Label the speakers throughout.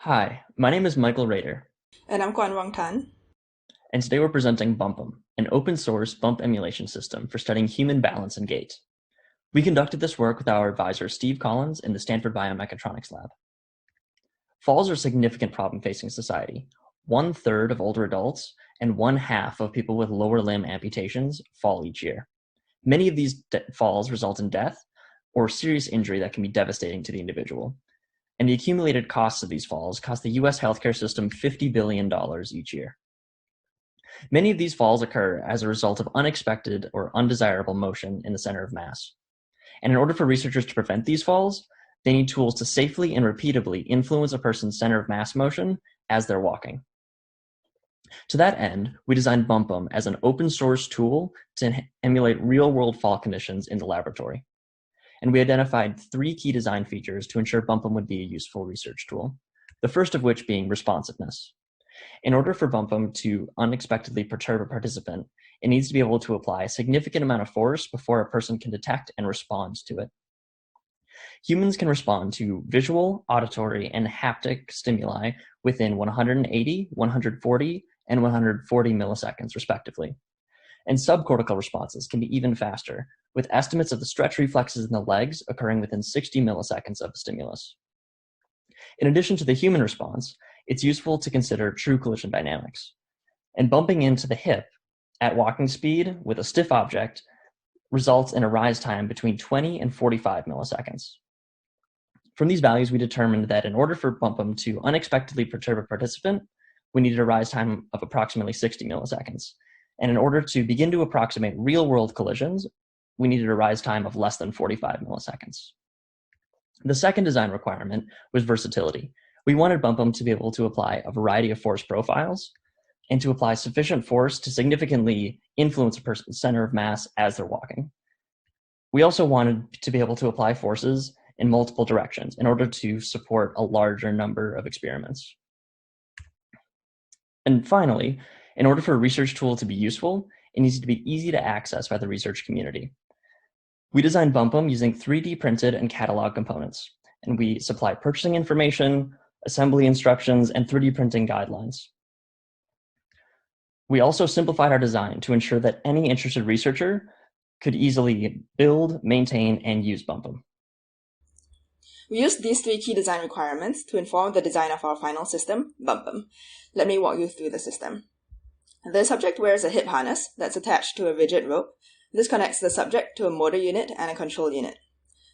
Speaker 1: Hi, my name is Michael Rader,
Speaker 2: And I'm Kwan Wong Tan.
Speaker 1: and today we're presenting BumpEm, an open-source bump emulation system for studying human balance and gait. We conducted this work with our advisor Steve Collins in the Stanford Biomechatronics Lab. Falls are a significant problem facing society. 1/3 of older adults and 1/2 of people with lower limb amputations fall each year. Many of these falls result in death or serious injury that can be devastating to the individual. And the accumulated costs of these falls cost the US healthcare system $50 billion each year. Many of these falls occur as a result of unexpected or undesirable motion in the center of mass. And in order for researchers to prevent these falls, they need tools to safely and repeatably influence a person's center of mass motion as they're walking. To that end, we designed BumpEm as an open source tool to emulate real-world fall conditions in the laboratory. And we identified 3 key design features to ensure BumpEm would be a useful research tool, the first of which being responsiveness. In order for BumpEm to unexpectedly perturb a participant, it needs to be able to apply a significant amount of force before a person can detect and respond to it. Humans can respond to visual, auditory, and haptic stimuli within 180, 140, and 140 milliseconds, respectively. And subcortical responses can be even faster, with estimates of the stretch reflexes in the legs occurring within 60 milliseconds of the stimulus. In addition to the human response, it's useful to consider true collision dynamics. And bumping into the hip at walking speed with a stiff object results in a rise time between 20 and 45 milliseconds. From these values, we determined that in order for BumpEm to unexpectedly perturb a participant, we needed a rise time of approximately 60 milliseconds. And in order to begin to approximate real-world collisions, we needed a rise time of less than 45 milliseconds. The second design requirement was versatility. We wanted BumpEm to be able to apply a variety of force profiles and to apply sufficient force to significantly influence a person's center of mass as they're walking. We also wanted to be able to apply forces in multiple directions in order to support a larger number of experiments. And finally, in order for a research tool to be useful, it needs to be easy to access by the research community. We designed BumpEm using 3D printed and catalog components, and we supply purchasing information, assembly instructions, and 3D printing guidelines. We also simplified our design to ensure that any interested researcher could easily build, maintain, and use BumpEm.
Speaker 2: We used these 3 key design requirements to inform the design of our final system, BumpEm. Let me walk you through the system. The subject wears a hip harness that's attached to a rigid rope. This connects the subject to a motor unit and a control unit.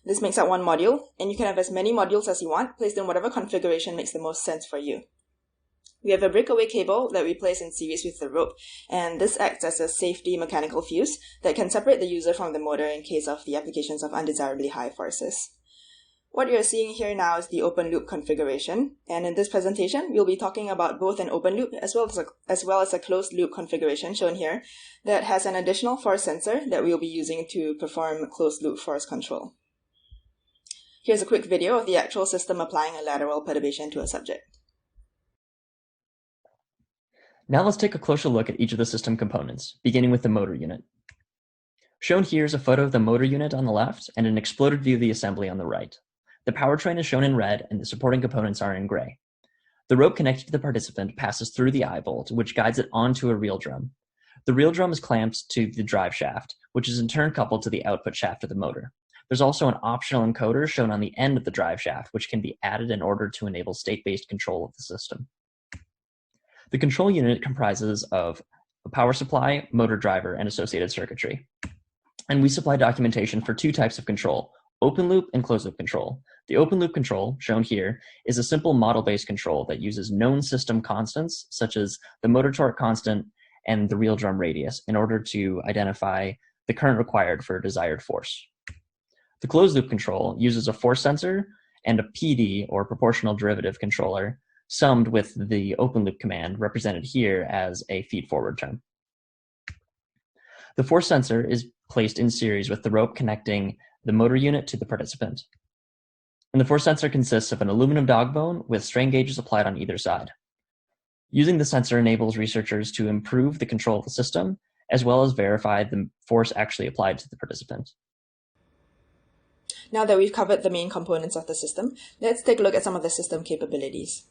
Speaker 2: This makes up one module, and you can have as many modules as you want, placed in whatever configuration makes the most sense for you. We have a breakaway cable that we place in series with the rope, and this acts as a safety mechanical fuse that can separate the user from the motor in case of the applications of undesirably high forces. What you're seeing here now is the open loop configuration, and in this presentation, we'll be talking about both an open loop as well as a closed loop configuration shown here that has an additional force sensor that we'll be using to perform closed loop force control. Here's a quick video of the actual system applying a lateral perturbation to a subject.
Speaker 1: Now let's take a closer look at each of the system components, beginning with the motor unit. Shown here is a photo of the motor unit on the left and an exploded view of the assembly on the right. The powertrain is shown in red and the supporting components are in gray. The rope connected to the participant passes through the eye bolt, which guides it onto a reel drum. The reel drum is clamped to the drive shaft, which is in turn coupled to the output shaft of the motor. There's also an optional encoder shown on the end of the drive shaft, which can be added in order to enable state-based control of the system. The control unit comprises of a power supply, motor driver, and associated circuitry. And we supply documentation for 2 types of control, open loop and closed loop control. The open loop control, shown here, is a simple model-based control that uses known system constants, such as the motor torque constant and the reel drum radius, in order to identify the current required for a desired force. The closed loop control uses a force sensor and a PD, or proportional derivative controller, summed with the open loop command, represented here as a feed-forward term. The force sensor is placed in series with the rope connecting the motor unit to the participant. And the force sensor consists of an aluminum dog bone with strain gauges applied on either side. Using the sensor enables researchers to improve the control of the system, as well as verify the force actually applied to the participant.
Speaker 2: Now that we've covered the main components of the system, let's take a look at some of the system capabilities.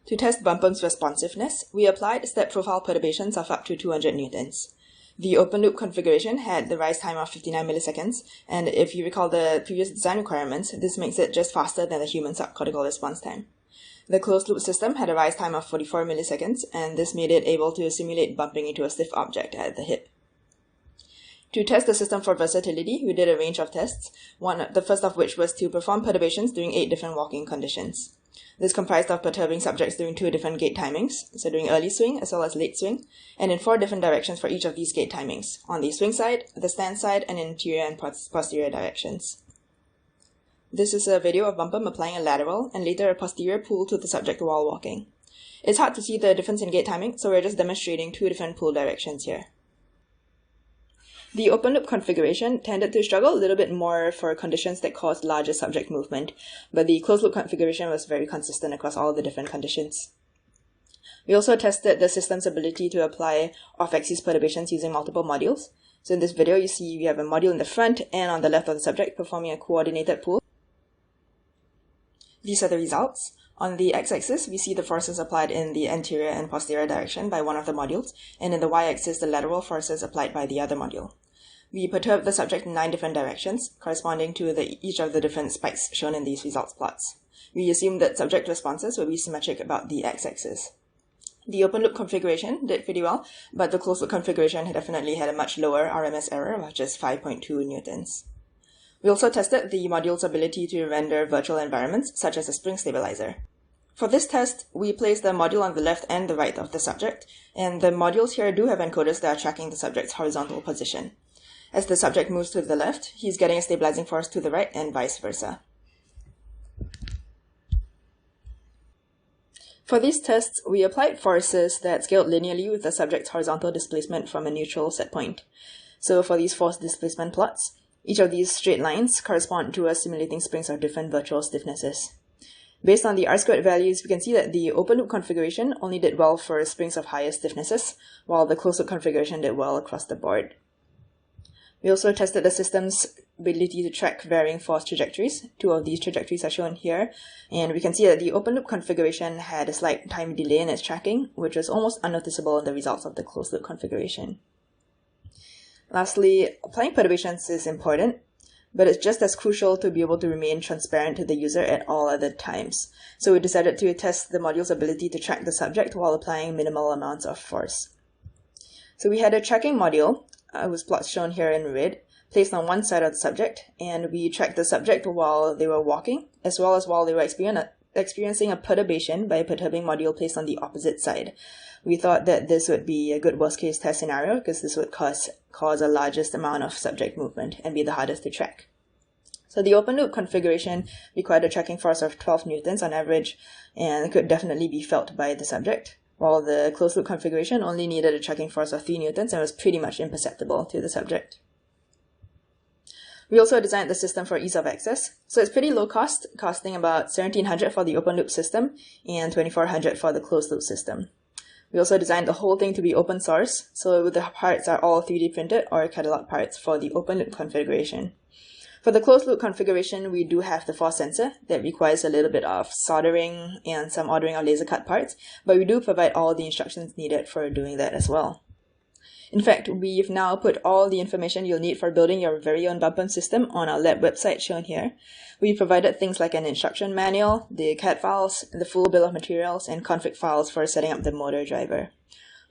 Speaker 2: To test bumpum's responsiveness, we applied step profile perturbations of up to 200 newtons. The open loop configuration had the rise time of 59 milliseconds, and if you recall the previous design requirements, this makes it just faster than the human subcortical response time. The closed loop system had a rise time of 44 milliseconds, and this made it able to simulate bumping into a stiff object at the hip. To test the system for versatility, we did a range of tests, the first of which was to perform perturbations during 8 different walking conditions. This comprised of perturbing subjects during 2 different gait timings, so during early swing as well as late swing, and in 4 different directions for each of these gait timings, on the swing side, the stand side, and in anterior and posterior directions. This is a video of bumpum applying a lateral and later a posterior pull to the subject while walking. It's hard to see the difference in gait timing, so we're just demonstrating 2 different pull directions here. The open loop configuration tended to struggle a little bit more for conditions that caused larger subject movement, but the closed loop configuration was very consistent across all the different conditions. We also tested the system's ability to apply off-axis perturbations using multiple modules. So in this video, you see we have a module in the front and on the left of the subject performing a coordinated pull. These are the results. On the x-axis, we see the forces applied in the anterior and posterior direction by one of the modules, and in the y-axis, the lateral forces applied by the other module. We perturbed the subject in 9 different directions, corresponding to each of the different spikes shown in these results plots. We assumed that subject responses would be symmetric about the x-axis. The open loop configuration did pretty well, but the closed loop configuration definitely had a much lower RMS error of just 5.2 newtons. We also tested the module's ability to render virtual environments, such as a spring stabilizer. For this test, we placed the module on the left and the right of the subject, and the modules here do have encoders that are tracking the subject's horizontal position. As the subject moves to the left, he's getting a stabilizing force to the right and vice versa. For these tests, we applied forces that scaled linearly with the subject's horizontal displacement from a neutral set point. So for these force displacement plots, each of these straight lines correspond to simulating springs of different virtual stiffnesses. Based on the R-squared values, we can see that the open loop configuration only did well for springs of higher stiffnesses, while the closed loop configuration did well across the board. We also tested the system's ability to track varying force trajectories. 2 of these trajectories are shown here, and we can see that the open loop configuration had a slight time delay in its tracking, which was almost unnoticeable in the results of the closed loop configuration. Lastly, applying perturbations is important, but it's just as crucial to be able to remain transparent to the user at all other times. So we decided to test the module's ability to track the subject while applying minimal amounts of force. So we had a tracking module, whose plots shown here in red, placed on one side of the subject, and we tracked the subject while they were walking, as well as while they were experiencing a perturbation by a perturbing module placed on the opposite side. We thought that this would be a good worst-case test scenario because this would cause the largest amount of subject movement and be the hardest to track. So the open loop configuration required a tracking force of 12 newtons on average and could definitely be felt by the subject, while the closed loop configuration only needed a tracking force of 3 newtons and was pretty much imperceptible to the subject. We also designed the system for ease of access, so it's pretty low cost, costing about $1,700 for the open loop system and $2,400 for the closed loop system. We also designed the whole thing to be open source, so the parts are all 3D printed or catalog parts for the open loop configuration. For the closed loop configuration, we do have the force sensor that requires a little bit of soldering and some ordering of laser cut parts, but we do provide all the instructions needed for doing that as well. In fact, we've now put all the information you'll need for building your very own bumpum system on our lab website shown here. We provided things like an instruction manual, the CAD files, the full bill of materials, and config files for setting up the motor driver.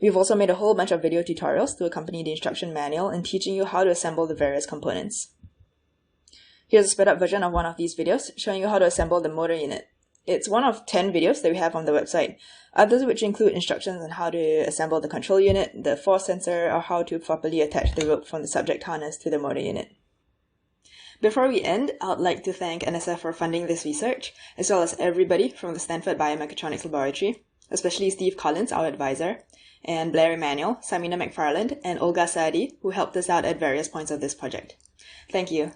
Speaker 2: We've also made a whole bunch of video tutorials to accompany the instruction manual and teaching you how to assemble the various components. Here's a sped up version of one of these videos showing you how to assemble the motor unit. It's one of 10 videos that we have on the website, others which include instructions on how to assemble the control unit, the force sensor, or how to properly attach the rope from the subject harness to the motor unit. Before we end, I'd like to thank NSF for funding this research, as well as everybody from the Stanford Biomechatronics Laboratory, especially Steve Collins, our advisor, and Blair Emanuel, Samina McFarland, and Olga Saadi, who helped us out at various points of this project. Thank you.